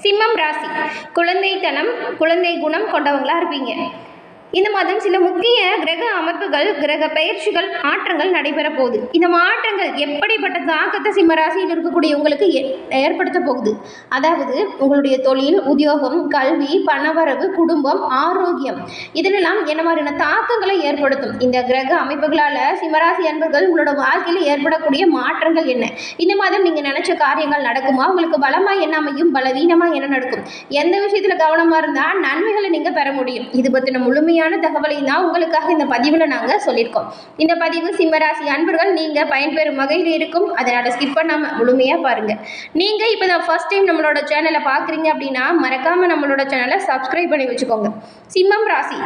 சிம்மம் ராசி குழந்தைத்தனம், குழந்தை குணம் கொண்டவங்களா இருப்பீங்க. இந்த மாதம் சில முக்கிய கிரக அமைப்புகள், கிரக பயிற்சிகள், மாற்றங்கள் நடைபெற போகுது. இந்த மாற்றங்கள் எப்படிப்பட்ட தாக்கத்தை சிம்மராசியில் இருக்கக்கூடிய உங்களுக்கு ஏற்படுத்த போகுது? அதாவது உங்களுடைய தொழில், உத்தியோகம், கல்வி, பணவரவு, குடும்பம், ஆரோக்கியம், இதனெல்லாம் என்ன மாதிரியான தாக்கங்களை ஏற்படுத்தும்? இந்த கிரக அமைப்புகளால் சிம்மராசி அன்பர்கள் உங்களோட வாழ்க்கையில் ஏற்படக்கூடிய மாற்றங்கள் என்ன? இந்த மாதம் நீங்கள் நினைச்ச காரியங்கள் நடக்குமா? உங்களுக்கு பலமாக என்ன அமையும், பலவீனமாக என்ன நடக்கும்? எந்த விஷயத்தில் கவனமாக இருந்தால் நன்மைகளை நீங்கள் பெற முடியும்? இது பற்றின முழுமையான தகவலை தான் உங்களுக்காக இந்த பதிவில் நாங்கள் சொல்லியிருக்கோம். இந்த பதிவு சிம்மராசி அன்பர்கள் நீங்கள் பயன்பெறும் வகையில் இருக்கும். அதனால் ஸ்கிப் பண்ணாமல் முழுமையாக பாருங்கள். நீங்கள் இப்போ தான் ஃபர்ஸ்ட் டைம் நம்மளோட சேனலை பார்க்குறீங்க அப்படின்னா மறக்காமல் நம்மளோட சேனலை சப்ஸ்கிரைப் பண்ணி வச்சுக்கோங்க. சிம்மம் ராசி,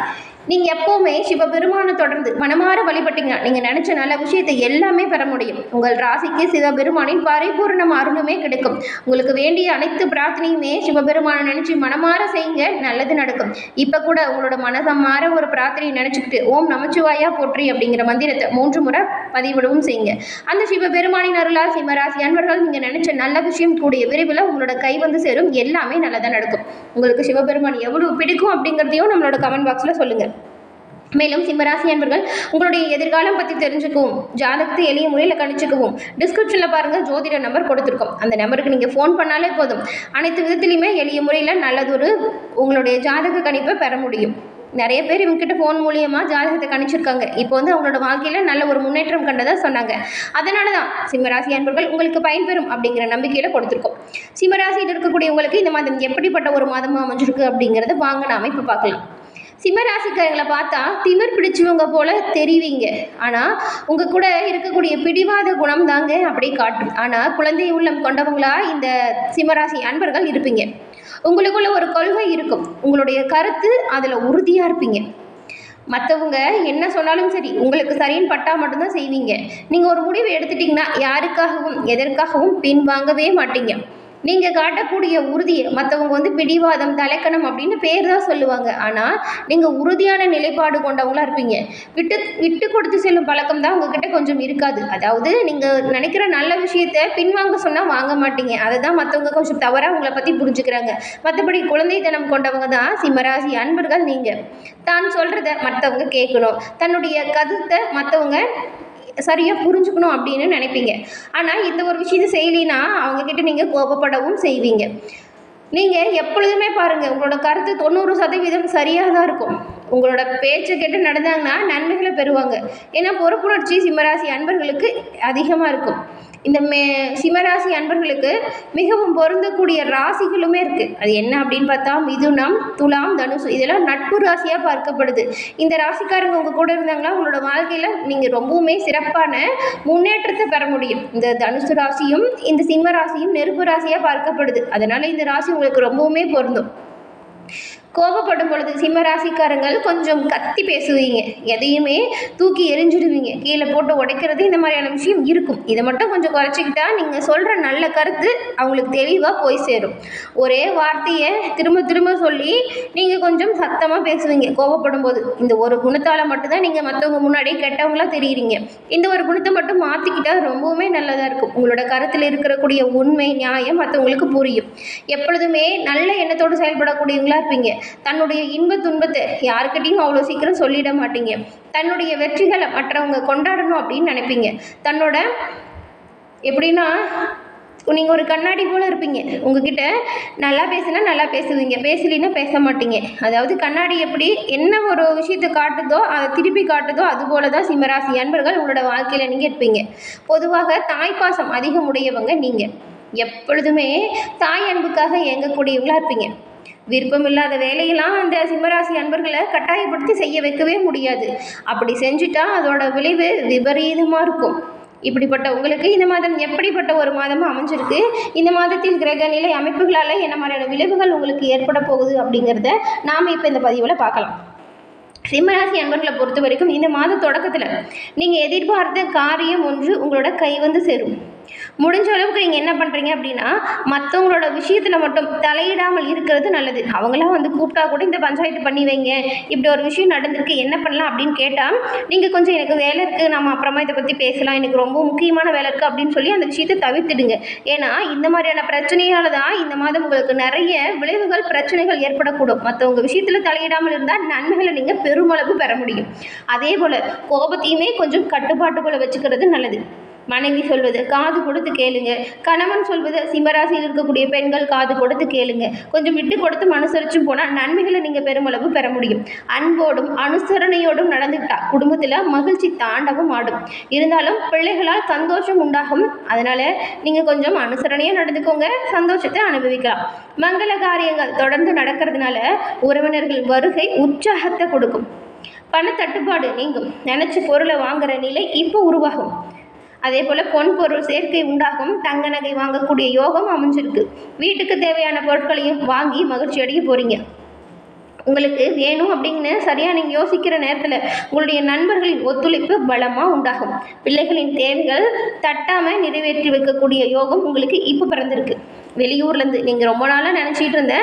நீங்கள் எப்போவுமே சிவபெருமானை தொடர்ந்து மனமாற வழிபட்டீங்கன்னா நீங்கள் நினச்ச நல்ல விஷயத்தை எல்லாமே பெற முடியும். உங்கள் ராசிக்கு சிவபெருமானின் பரிபூர்ண அருளுமே கிடைக்கும். உங்களுக்கு வேண்டிய அனைத்து பிரார்த்தனையுமே சிவபெருமானை நினச்சி மனமாற செய்யுங்க, நல்லது நடக்கும். இப்போ கூட உங்களோட மனசமாற ஒரு பிரார்த்தனையை நினச்சிக்கிட்டு ஓம் நமச்சிவாயா போற்றி அப்படிங்கிற மந்திரத்தை 3 முறை பதிவிடவும் செய்யுங்க. அந்த சிவபெருமானின் அருளால் சிம்மராசி அன்பர்கள் நீங்கள் நினச்ச நல்ல விஷயம் கூடிய விரைவில் உங்களோட கை வந்து சேரும். எல்லாமே நல்லதாக நடக்கும். உங்களுக்கு சிவபெருமான் எவ்வளவு பிடிக்கும் அப்படிங்கிறதையும் நம்மளோட கமெண்ட் பாக்ஸில் சொல்லுங்கள். மேலும் சிம்மராசி அன்பர்கள் உங்களுடைய எதிர்காலம் பற்றி தெரிஞ்சுக்கவும், ஜாதகத்தை எளிய முறையில் கணிச்சுக்கவும் டிஸ்கிரிப்ஷனில் பாருங்கள், ஜோதிட நம்பர் கொடுத்துருக்கோம். அந்த நம்பருக்கு நீங்கள் ஃபோன் பண்ணாலே போதும். அனைத்து விதத்துலையுமே எளிய முறையில் நல்லதொரு உங்களுடைய ஜாதக கணிப்பை பெற முடியும். நிறைய பேர் இவங்ககிட்ட ஃபோன் மூலியமாக ஜாதகத்தை கணிச்சிருக்காங்க. இப்போ வந்து அவங்களோட வாழ்க்கையில் நல்ல ஒரு முன்னேற்றம் கண்டதாக சொன்னாங்க. அதனால தான் சிம்மராசி அன்பர்கள் உங்களுக்கு பயன்பெறும் அப்படிங்கிற நம்பிக்கையில் கொடுத்துருக்கோம். சிம்மராசியில் இருக்கக்கூடிய உங்களுக்கு இந்த மாதம் எப்படிப்பட்ட ஒரு மாதமாக அமைஞ்சிருக்கு அப்படிங்கிறத வாங்க நாம இப்போ பார்க்கலாம். சிம்மராசிக்காரங்களை பார்த்தா திமிர் பிடிச்சவங்க போல தெரிவிங்க. ஆனால் உங்கள் கூட இருக்கக்கூடிய பிடிவாத குணம் தாங்க அப்படி காட்டும். ஆனால் குழந்தை உள்ளம் கொண்டவங்களா இந்த சிம்மராசி அன்பர்கள் இருப்பீங்க. உங்களுக்குள்ள ஒரு கொள்கை இருக்கும். உங்களுடைய கருத்து அதில் உறுதியாக இருப்பீங்க. மற்றவங்க என்ன சொன்னாலும் சரி, உங்களுக்கு சரின்னு பட்டா மட்டும்தான் செய்வீங்க. நீங்கள் ஒரு முடிவு எடுத்துட்டிங்கன்னா யாருக்காகவும் எதற்காகவும் பின்வாங்கவே மாட்டீங்க. நீங்கள் காட்டக்கூடிய உறுதியை மற்றவங்க வந்து பிடிவாதம், தலைக்கணம் அப்படின்னு பேர் தான் சொல்லுவாங்க. ஆனால் நீங்கள் உறுதியான நிலைப்பாடு கொண்டவங்களா இருப்பீங்க. விட்டு கொடுத்து செல்லும் பழக்கம் தான் உங்ககிட்ட கொஞ்சம் இருக்காது. அதாவது நீங்கள் நினைக்கிற நல்ல விஷயத்த பின்வாங்க சொன்னால் வாங்க மாட்டீங்க. அதை தான் மற்றவங்க கொஞ்சம் தவறாக உங்களை பற்றி புரிஞ்சுக்கிறாங்க. மற்றபடி குழந்தைத்தனம் கொண்டவங்க தான் சிம்மராசி அன்பர்கள். நீங்கள் தான் சொல்கிறத மற்றவங்க கேட்கணும், தன்னுடைய கருத்தை மற்றவங்க சரியாக புரிஞ்சுக்கணும் அப்படின்னு நினைப்பீங்க. ஆனால் இந்த ஒரு விஷயத்தை செய்யலைன்னா அவங்கக்கிட்ட நீங்கள் கோபப்படவும் செய்வீங்க. நீங்கள் எப்பொழுதுமே பாருங்கள், உங்களோட கருத்து 90% சரியாக தான் இருக்கும். உங்களோட பேச்சை கேட்டு நடந்தாங்கன்னா நன்மைகளை பெறுவாங்க. ஏன்னா பொறுப்புணர்ச்சி சிம்மராசி அன்பர்களுக்கு அதிகமாக இருக்கும். இந்த சிம்மராசி அன்பர்களுக்கு மிகவும் பொருந்தக்கூடிய ராசிகளுமே இருக்குது. அது என்ன அப்படின்னு பார்த்தா மிதுனம், துலாம், தனுசு, இதெல்லாம் நட்பு ராசியாக பார்க்கப்படுது. இந்த ராசிக்காரங்க உங்கள் கூட இருந்தாங்கன்னா உங்களோட வாழ்க்கையில் நீங்கள் ரொம்பவுமே சிறப்பான முன்னேற்றத்தை பெற முடியும். இந்த தனுசு ராசியும் இந்த சிம்ம ராசியும் நெருப்பு ராசியாக பார்க்கப்படுது. அதனால் இந்த ராசி உங்களுக்கு ரொம்பவுமே பொருந்தும். கோபப்படும் பொழுது சிம்ம ராசிக்காரங்கள் கொஞ்சம் கத்தி பேசுவீங்க. எதையுமே தூக்கி எரிஞ்சிடுவீங்க, கீழே போட்டு உடைக்கிறது, இந்த மாதிரியான விஷயம் இருக்கும். இதை மட்டும் கொஞ்சம் குறைச்சிக்கிட்டா நீங்கள் சொல்கிற நல்ல கருத்து அவங்களுக்கு தெளிவாக போய் சேரும். ஒரே வார்த்தையை திரும்ப திரும்ப சொல்லி நீங்கள் கொஞ்சம் சத்தமாக பேசுவீங்க கோபப்படும் போது. இந்த ஒரு குணத்தால் மட்டும்தான் நீங்கள் மற்றவங்க முன்னாடி கெட்டவங்களா தெரியுறீங்க. இந்த ஒரு குணத்தை மட்டும் மாற்றிக்கிட்டால் ரொம்பவுமே நல்லதாக இருக்கும். உங்களோட கருத்தில் இருக்கக்கூடிய உண்மை, நியாயம் மற்றவங்களுக்கு புரியும். எப்பொழுதுமே நல்ல எண்ணத்தோடு செயல்படக்கூடியவங்களா இருப்பீங்க. தன்னுடைய இன்ப துன்பத்தை யாருக்கிட்டையும் அவ்வளோ சீக்கிரம் சொல்லிட மாட்டீங்க. தன்னுடைய வெற்றிகளை மற்றவங்க கொண்டாடணும் அப்படின்னு நினைப்பீங்க. தன்னோட எப்படின்னா நீங்கள் ஒரு கண்ணாடி போல் இருப்பீங்க. உங்ககிட்ட நல்லா பேசுனா நல்லா பேசுவீங்க, பேசலின்னா பேச மாட்டீங்க. அதாவது கண்ணாடி எப்படி என்ன ஒரு விஷயத்தை காட்டுதோ அதை திருப்பி காட்டுதோ அதுபோல தான் சிம்மராசி அன்பர்கள் உங்களோட வாழ்க்கையில் நீங்கள் இருப்பீங்க. பொதுவாக தாய்ப்பாசம் அதிகம் உடையவங்க நீங்கள். எப்பொழுதுமே தாய் அன்புக்காக இயங்கக்கூடியவங்களா இருப்பீங்க. விருப்பம் இல்லாத வேலையெல்லாம் அந்த சிம்மராசி அன்பர்களை கட்டாயப்படுத்தி செய்ய வைக்கவே முடியாது. அப்படி செஞ்சுட்டா அதோட விளைவு விபரீதமாக இருக்கும். இப்படிப்பட்ட உங்களுக்கு இந்த மாதம் எப்படிப்பட்ட ஒரு மாதமாக அமைஞ்சிருக்கு, இந்த மாதத்தில் கிரக நிலை அமைப்புகளால் என்ன மாதிரியான விளைவுகள் உங்களுக்கு ஏற்பட போகுது அப்படிங்கிறத நாம் இப்போ இந்த பதிவில் பார்க்கலாம். சிம்மராசி அன்பர்களை பொறுத்த வரைக்கும் இந்த மாத தொடக்கத்தில் நீங்கள் எதிர்பார்த்த காரியம் ஒன்று உங்களோட கை வந்து சேரும். முடிஞ்ச அளவுக்கு நீங்கள் என்ன பண்ணுறீங்க அப்படின்னா, மற்றவங்களோட விஷயத்தில் மட்டும் தலையிடாமல் இருக்கிறது நல்லது. அவங்களாம் வந்து கூப்பிட்டா கூட இந்த பஞ்சாயத்து பண்ணி வைங்க, இப்படி ஒரு விஷயம் நடந்திருக்கு, என்ன பண்ணலாம் அப்படின்னு கேட்டால், நீங்கள் கொஞ்சம் எனக்கு வேலை இருக்குது, நம்ம அப்புறமா இதை பற்றி பேசலாம், எனக்கு ரொம்ப முக்கியமான வேலை இருக்குது அப்படின்னு சொல்லி அந்த விஷயத்தை தவிர்த்துடுங்க. ஏன்னா இந்த மாதிரியான பிரச்சனையால் தான் இந்த மாதம் உங்களுக்கு நிறைய விளைவுகள், பிரச்சனைகள் ஏற்படக்கூடும். மற்றவங்க விஷயத்தில் தலையிடாமல் இருந்தால் நன்மைகளை நீங்கள் பெருமளவு பெற முடியும். அதே போல் கோபத்தையுமே கொஞ்சம் கட்டுப்பாட்டுக்குள்ளே வச்சுக்கிறது நல்லது. மனைவி சொல்வது காது கொடுத்து கேளுங்க, கணவன் சொல்வது சிம்மராசியில் இருக்கக்கூடிய பெண்கள் காது கொடுத்து கேளுங்க. கொஞ்சம் விட்டு கொடுத்து அனுசரிச்சும் போனால் நன்மைகளை நீங்கள் பெருமளவு பெற முடியும். அன்போடும் அனுசரணையோடும் நடந்துக்கிட்டா குடும்பத்தில் மகிழ்ச்சி தாண்டவும் ஆடும். இருந்தாலும் பிள்ளைகளால் சந்தோஷம் உண்டாகும். அதனால் நீங்கள் கொஞ்சம் அனுசரணையாக நடந்துக்கோங்க, சந்தோஷத்தை அனுபவிக்கலாம். மங்கள காரியங்கள் தொடர்ந்து நடக்கிறதுனால உறவினர்கள் வருகை உற்சாகத்தை கொடுக்கும். பணத்தட்டுப்பாடு நீங்கும். நினச்ச பொருளை வாங்குகிற நிலை இப்போ உருவாகும். அதே போல் பொன் பொருள் சேர்க்கை உண்டாகும். தங்க நகை வாங்கக்கூடிய யோகம் அமைஞ்சிருக்கு. வீட்டுக்கு தேவையான பொருட்களையும் வாங்கி மகிழ்ச்சி அடைய போகிறீங்க. உங்களுக்கு வேணும் அப்படின்னு சரியாக நீங்கள் யோசிக்கிற நேரத்தில் உங்களுடைய நண்பர்களின் ஒத்துழைப்பு பலமாக உண்டாகும். பிள்ளைகளின் தேவைகள் தட்டாமல் நிறைவேற்றி வைக்கக்கூடிய யோகம் உங்களுக்கு இப்போ பிறந்திருக்கு. வெளியூர்லேருந்து நீங்கள் ரொம்ப நாளாக நினச்சிட்டு இருந்த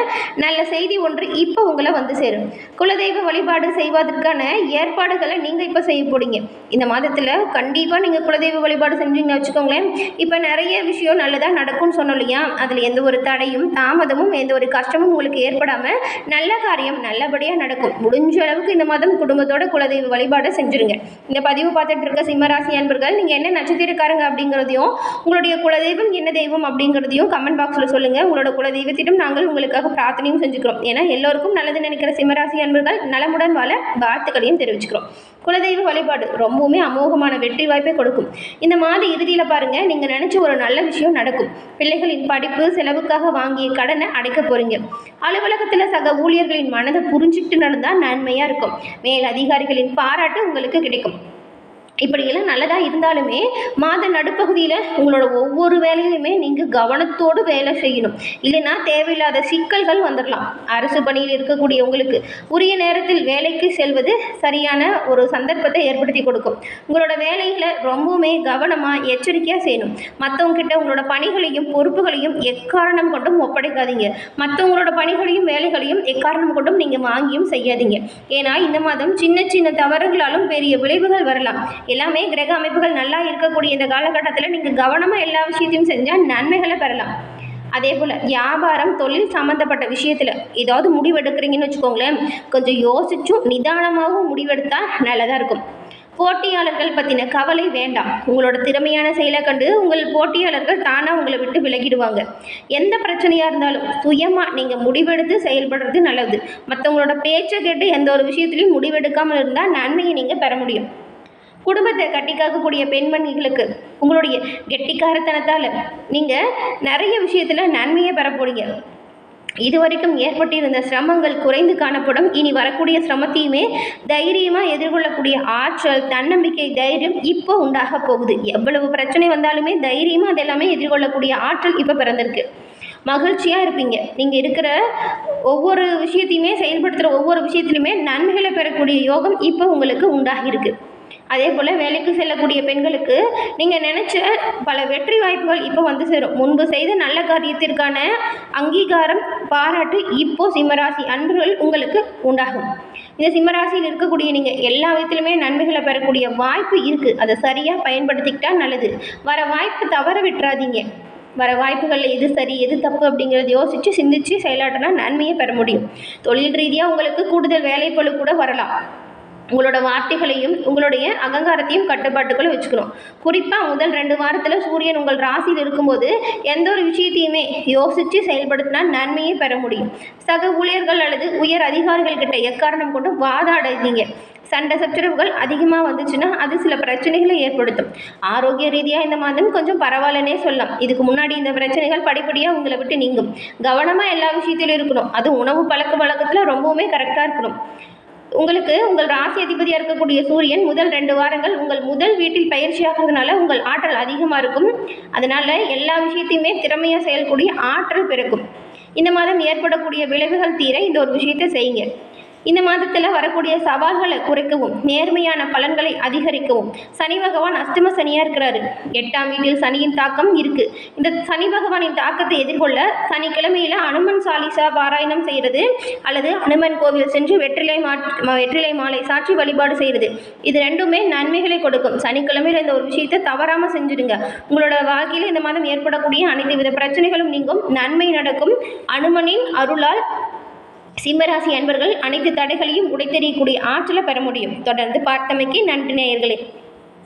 நல்ல செய்தி ஒன்று இப்போ உங்களை வந்து சேரும். குலதெய்வ வழிபாடு செய்வதற்கான ஏற்பாடுகளை நீங்கள் இப்போ செய்ய போறீங்க. இந்த மாதத்தில் கண்டிப்பாக நீங்கள் குலதெய்வ வழிபாடு செஞ்சீங்கன்னு வச்சுக்கோங்களேன், இப்போ நிறைய விஷயம் நல்லதாக நடக்கும்னு சொன்னோம் இல்லையா, அதில் எந்த ஒரு தடையும் தாமதமும் எந்த ஒரு கஷ்டமும் உங்களுக்கு ஏற்படாமல் நல்ல காரியம் நல்லபடியாக நடக்கும். முடிஞ்ச அளவுக்கு இந்த மாதம் குடும்பத்தோட குலதெய்வ வழிபாடு செஞ்சுருங்க. இந்த பதிவு பார்த்துட்டு இருக்க சிம்மராசி அன்பர்கள், நீங்கள் என்ன நட்சத்திரக்காரங்க அப்படிங்கிறதையும் உங்களுடைய குலதெய்வம் என்ன தெய்வம் அப்படிங்கிறதையும் கமெண்ட் பாக்ஸ் சொல்லுங்க. உங்களோட குலதெய்வத்திடம் நாங்கள் உங்களுக்காக பிரார்த்தனையும் செஞ்சுக்கிறோம். ஏன்னா எல்லோருக்கும் நல்லது நினைக்கிற சிம்மராசி அன்பர்கள் நலமுடன் வாழ வாழ்த்துக்களையும் தெரிவிச்சுக்கிறோம். குலதெய்வ வழிபாடு ரொம்பவுமே அமோகமான வெற்றி வாய்ப்பை கொடுக்கும். இந்த மாத இறுதியில் பாருங்க, நீங்க நினைச்ச ஒரு நல்ல விஷயம் நடக்கும். பிள்ளைகளின் படிப்பு செலவுக்காக வாங்கிய கடனை அடைக்க போறீங்க. அலுவலகத்தில் சக ஊழியர்களின் மனதை புரிஞ்சுக்கிட்டு நடந்தால் நன்மையா இருக்கும். மேல் அதிகாரிகளின் பாராட்டு உங்களுக்கு கிடைக்கும். இப்படியெல்லாம் நல்லதாக இருந்தாலுமே மாத நடுப்பகுதியில் உங்களோட ஒவ்வொரு வேலையிலுமே நீங்கள் கவனத்தோடு வேலை செய்யணும். இல்லைன்னா தேவையில்லாத சிக்கல்கள் வந்துடலாம். அரசு பணியில் இருக்கக்கூடிய உங்களுக்கு உரிய நேரத்தில் வேலைக்கு செல்வது சரியான ஒரு சந்தர்ப்பத்தை ஏற்படுத்தி கொடுக்கும். உங்களோட வேலைகளை ரொம்பவுமே கவனமாக எச்சரிக்கையாக செய்யணும். மற்றவங்ககிட்ட உங்களோட பணிகளையும் பொறுப்புகளையும் எக்காரணம் கொண்டும் ஒப்படைக்காதீங்க. மற்றவங்களோட பணிகளையும் வேலைகளையும் எக்காரணம் கொண்டும் நீங்கள் வாங்கியும் செய்யாதீங்க. ஏன்னா இந்த மாதம் சின்ன சின்ன தவறுகளாலும் பெரிய விளைவுகள் வரலாம். எல்லாமே கிரக அமைப்புகள் நல்லா இருக்கக்கூடிய இந்த காலகட்டத்தில் நீங்கள் கவனமாக எல்லா விஷயத்தையும் செஞ்சால் நன்மைகளை பெறலாம். அதே போல் வியாபாரம் தொழில் சம்மந்தப்பட்ட விஷயத்தில் ஏதாவது முடிவெடுக்கிறீங்கன்னு வச்சுக்கோங்களேன், கொஞ்சம் யோசிச்சும் நிதானமாகவும் முடிவெடுத்தால் நல்லதாக இருக்கும். போட்டியாளர்கள் பற்றின கவலை வேண்டாம். உங்களோட திறமையான செயலை கண்டு உங்கள் போட்டியாளர்கள் தானாக உங்களை விட்டு விலகிடுவாங்க. எந்த பிரச்சனையாக இருந்தாலும் சுயமாக நீங்கள் முடிவெடுத்து செயல்படுறது நல்லது. மற்றவங்களோட பேச்சை கேட்டு எந்த ஒரு விஷயத்துலையும் முடிவெடுக்காமல் இருந்தால் நன்மையை நீங்கள் பெற முடியும். குடும்பத்தை கட்டிக்காக்கக்கூடிய பெண்மணிகளுக்கு உங்களுடைய கெட்டிக்காரத்தனத்தால் நீங்கள் நிறைய விஷயத்தில் நன்மையை பெற போறீங்க. இதுவரைக்கும் ஏற்பட்டிருந்த சிரமங்கள் குறைந்து காணப்படும். இனி வரக்கூடிய சிரமத்தையுமே தைரியமாக எதிர்கொள்ளக்கூடிய ஆற்றல், தன்னம்பிக்கை, தைரியம் இப்போ உண்டாக போகுது. எவ்வளவு பிரச்சனை வந்தாலுமே தைரியமாக அதெல்லாமே எதிர்கொள்ளக்கூடிய ஆற்றல் இப்போ பிறந்திருக்கு. மகிழ்ச்சியாக இருப்பீங்க. நீங்கள் இருக்கிற ஒவ்வொரு விஷயத்தையுமே செயல்படுத்துகிற ஒவ்வொரு விஷயத்துலையுமே நன்மைகளை பெறக்கூடிய யோகம் இப்போ உங்களுக்கு உண்டாகியிருக்கு. அதே போல் வேலைக்கு செல்லக்கூடிய பெண்களுக்கு நீங்கள் நினச்ச பல வெற்றி வாய்ப்புகள் இப்போ வந்து சேரும். முன்பு செய்த நல்ல காரியத்திற்கான அங்கீகாரம், பாராட்டு இப்போ சிம்மராசி அன்பர்கள் உங்களுக்கு உண்டாகும். இந்த சிம்மராசியில் இருக்கக்கூடிய நீங்கள் எல்லா விதத்திலுமே நன்மைகளை பெறக்கூடிய வாய்ப்பு இருக்குது. அதை சரியாக பயன்படுத்திக்கிட்டா நல்லது. வர வாய்ப்பு தவற விட்டுறாதீங்க. வர வாய்ப்புகளில் எது சரி எது தப்பு அப்படிங்கிறத யோசித்து சிந்தித்து செயலாற்றினா நன்மையை பெற முடியும். தொழில் ரீதியாக உங்களுக்கு கூடுதல் வேலைப்பளு கூட வரலாம். உங்களோட வார்த்தைகளையும் உங்களுடைய அகங்காரத்தையும் கட்டுப்பாட்டுக்குள்ளே வச்சுக்கணும். குறிப்பாக முதல் 2 வாரத்தில் சூரியன் உங்கள் ராசியில் இருக்கும்போது எந்த ஒரு விஷயத்தையுமே யோசித்து செயல்படுத்தினா நன்மையை பெற முடியும். சக ஊழியர்கள் அல்லது உயர் அதிகாரிகள் கிட்ட எக்காரணம் கொண்டு வாதாடாதீங்க. சண்டை சச்சரவுகள் அதிகமாக வந்துச்சுன்னா அது சில பிரச்சனைகளை ஏற்படுத்தும். ஆரோக்கிய ரீதியாக இந்த மாதம் கொஞ்சம் பரவாயில்லனே சொல்லலாம். இதுக்கு முன்னாடி இந்த பிரச்சனைகள் படிப்படியாக உங்களை விட்டு நீங்கும். கவனமாக எல்லா விஷயத்திலும் இருக்கணும். அது உணவு பழக்க வழக்கத்தில் ரொம்பவுமே கரெக்டாக இருக்கணும். உங்களுக்கு உங்கள் ராசி அதிபதியாக இருக்கக்கூடிய சூரியன் முதல் 2 வாரங்கள் உங்கள் முதல் வீட்டில் பயிற்சி ஆகிறதுனால உங்கள் ஆற்றல் அதிகமாக இருக்கும். அதனால் எல்லா விஷயத்தையுமே திறமையாக செயல்கூடிய ஆற்றல் பிறக்கும். இந்த மாதம் ஏற்படக்கூடிய விளைவுகள் தீர இந்த ஒரு விஷயத்தை செய்யுங்க. இந்த மாதத்தில் வரக்கூடிய சவால்களை குறைக்கவும் நேர்மையான பலன்களை அதிகரிக்கவும் சனி பகவான் அஷ்டம சனியாக இருக்கிறாரு. 8ஆம் வீட்டில் சனியின் தாக்கம் இருக்கு. இந்த சனி பகவானின் தாக்கத்தை எதிர்கொள்ள சனிக்கிழமையில அனுமன் சாலிசா பாராயணம் செய்கிறது அல்லது அனுமன் கோவில் சென்று வெற்றிலை மாலை சாற்றி வழிபாடு செய்கிறது. இது ரெண்டுமே நன்மைகளை கொடுக்கும். சனிக்கிழமையில் இந்த ஒரு விஷயத்தை தவறாமல் செஞ்சுடுங்க. உங்களோட வாழ்க்கையில் இந்த மாதம் ஏற்படக்கூடிய அனைத்து வித பிரச்சனைகளும் நீங்கும், நன்மை நடக்கும். அனுமனின் அருளால் சிம்மராசி அன்பர்கள் அனைத்து தடைகளையும் உடைத்தெறியக்கூடிய ஆற்றலை பெற முடியும். தொடர்ந்து பார்த்தமைக்கு நன்றி நேயர்களே.